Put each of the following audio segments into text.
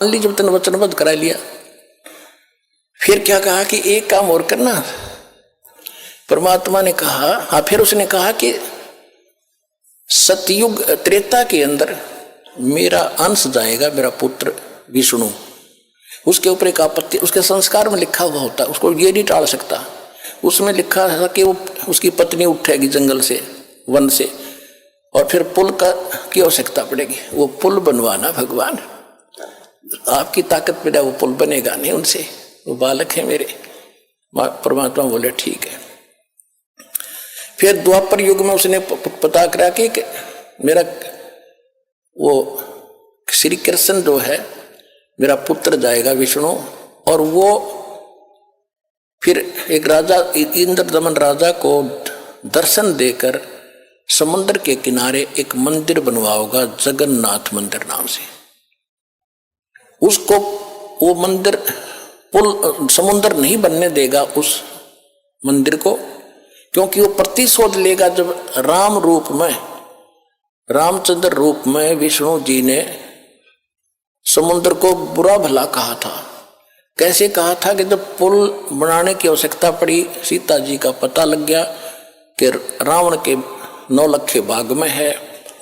ली जब तन वचनबद्ध करा लिया। फिर क्या कहा कि एक काम और करना। परमात्मा ने कहा, हाँ, फिर उसने कहा कि सतयुग त्रेता के अंदर मेरा अंश जाएगा, मेरा पुत्र विष्णु। उसके ऊपर एक आपत्ति, उसके संस्कार में लिखा हुआ होता, उसको ये नहीं टाल सकता। उसमें लिखा था कि वो उसकी पत्नी उठेगी जंगल से, वन से, और फिर पुल की आवश्यकता पड़ेगी। वो पुल बनवाना भगवान, आपकी ताकत में वो पुल बनेगा नहीं उनसे, वो बालक है मेरे। परमात्मा बोले ठीक है। फिर द्वापर युग में उसने पता करा कि मेरा वो श्री कृष्ण जो है मेरा पुत्र जाएगा विष्णु, और वो फिर एक राजा इंद्रदमन राजा को दर्शन देकर समुद्र के किनारे एक मंदिर बनवाओगा जगन्नाथ मंदिर नाम से। उसको वो मंदिर पुल समुद्र नहीं बनने देगा उस मंदिर को, क्योंकि वो प्रतिशोध लेगा जब राम रूप में, रामचंद्र रूप में विष्णु जी ने समुद्र को बुरा भला कहा था। कैसे कहा था कि जब पुल बनाने की आवश्यकता पड़ी, सीता जी का पता लग गया कि रावण के 9 लखे बाग में है,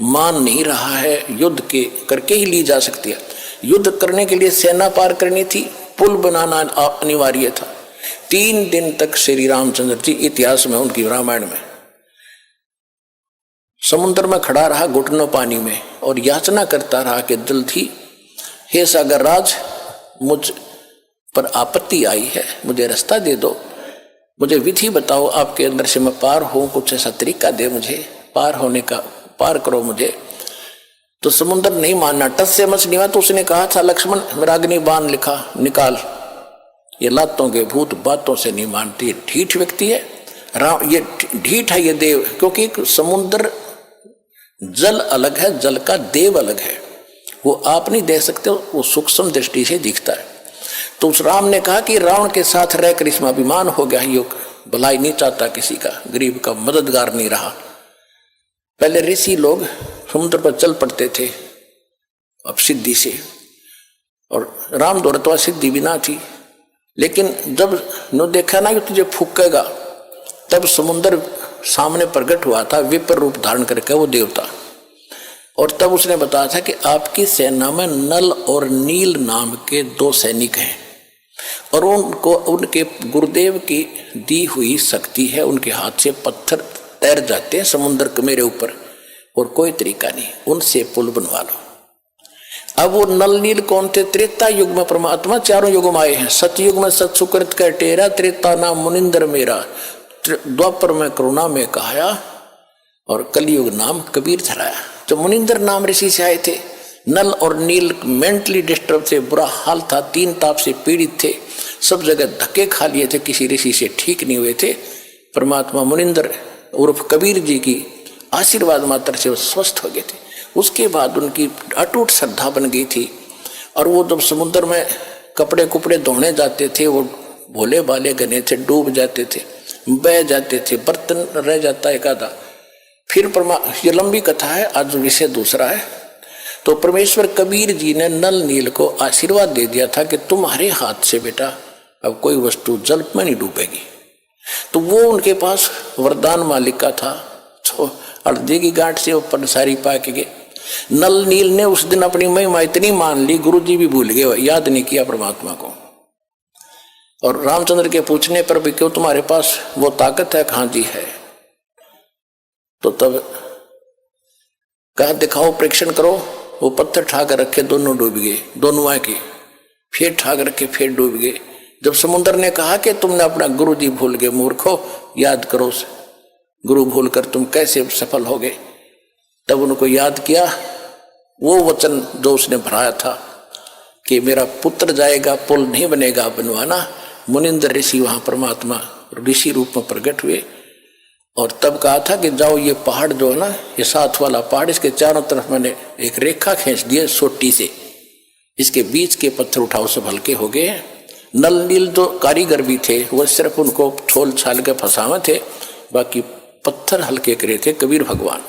मान नहीं रहा है, युद्ध के करके ही ली जा सकती है। युद्ध करने के लिए सेना पार करनी थी, पुल बनाना अनिवार्य था। 3 दिन तक श्री रामचंद्र जी इतिहास में, उनकी रामायण में, समुद्र में खड़ा रहा घुटनों पानी में और याचना करता रहा कि जल्दी, हे सागर राज, मुझ पर आपत्ति आई है, मुझे रास्ता दे दो, मुझे विधि बताओ, आपके अंदर से मैं पार हूं, कुछ ऐसा तरीका दे मुझे पार होने का, पार करो मुझे। तो समुद्र नहीं मानना, टस से मछली हुआ। तो उसने कहा था लक्ष्मण मेरा अग्नि बाण लिखा निकाल, ये लातों के भूत बातों से नहीं मानती, ढीठ व्यक्ति है राम, ये ढीठ है ये देव, क्योंकि समुद्र जल अलग है, जल का देव अलग है, वो आप नहीं दे सकते, वो सूक्ष्म दृष्टि से दिखता है। तो उस राम ने कहा कि रावण के साथ रहकर इसमें अभिमान हो गया, योग भलाई नहीं चाहता किसी का, गरीब का मददगार नहीं रहा। पहले ऋषि लोग समुद्र पर चल पड़ते थे अब सिद्धि से, और राम दौड़तवा सिद्धि भी ना थी, लेकिन जब नो देखा ना कि तुझे फूकेगा, तब समुद्र सामने प्रकट हुआ था विपर रूप धारण करके वो देवता। और तब उसने बताया था कि आपकी सेना में नल और नील नाम के 2 सैनिक हैं, और उनको उनके गुरुदेव की दी हुई शक्ति है, उनके हाथ से पत्थर तैर जाते हैं समुद्र के मेरे ऊपर, और कोई तरीका नहीं, उनसे पुल बनवा लो। अब वो नल नील कौन थे? त्रेता युग में परमात्मा 4 युग में आए हैं। सतयुग में सत सुकृत का टेरा, त्रेता नाम मुनिंदर मेरा, द्वापर में करुणा में कहाया, और कलयुग नाम कबीर धराया। तो मुनिंदर नाम ऋषि से आए थे। नल और नील मेंटली डिस्टर्ब थे, बुरा हाल था, 3 ताप से पीड़ित थे, सब जगह धक्के खा लिए थे, किसी ऋषि से ठीक नहीं हुए थे। परमात्मा मुनिंदर उर्फ कबीर जी की आशीर्वाद मात्र से वो स्वस्थ हो गए थे। उसके बाद उनकी अटूट श्रद्धा बन गई थी, और वो जब समुद्र में कपड़े कुपड़े धोने जाते थे, वो भोले भाले गने थे, डूब जाते थे, बह जाते थे, बर्तन रह जाता एक आधा। फिर ये लंबी कथा है, आज विषय दूसरा है। तो परमेश्वर कबीर जी ने नल नील को आशीर्वाद दे दिया था कि तुम्हारे हाथ से बेटा अब कोई वस्तु जल में नहीं डूबेगी। तो वो उनके पास वरदान मालिक का था, तो हल्दी की गांठ से ऊपर सारी पाके गए। नल नील ने उस दिन अपनी महिमा इतनी मान ली, गुरु जी भी भूल गए, याद नहीं किया परमात्मा को। और रामचंद्र के पूछने पर भी क्यों तुम्हारे पास वो ताकत है? कहाँ जी है। तो तब कहा दिखाओ, परीक्षण करो। वो पत्थर ठाकर रखे, दोनों डूब गए, दोनों आके फिर ठाक रखे, फिर डूब गए। जब समुद्र ने कहा कि तुमने अपना गुरु जी भूल गए, मूर्खो, याद करो, गुरु भूल कर तुम कैसे सफल हो गए। तब उनको याद किया वो वचन जो उसने भराया था कि मेरा पुत्र जाएगा, पुल नहीं बनेगा बनवाना। मुनिंदर ऋषि वहां परमात्मा ऋषि रूप में प्रकट हुए, और तब कहा था कि जाओ ये पहाड़ जो है ना, ये 7 वाला पहाड़, इसके चारों तरफ मैंने एक रेखा खींच दी है सोटी से, इसके बीच के पत्थर उठाओ, सब हल्के हो गए। नल नील जो कारीगर भी थे वो सिर्फ उनको छोल छाल के फंसावे थे, बाकी पत्थर हल्के करे थे कबीर भगवान।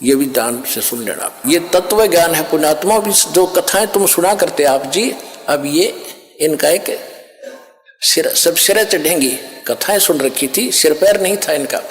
ये भी ध्यान से सुन लेना। ये तत्व ज्ञान है पुण्यात्मा। जो कथाएं तुम सुना करते आप जी, अब ये इनका एक सिर, सब सिरे चढ़ेंगी। कथाएं सुन रखी थी, सिर पैर नहीं था इनका।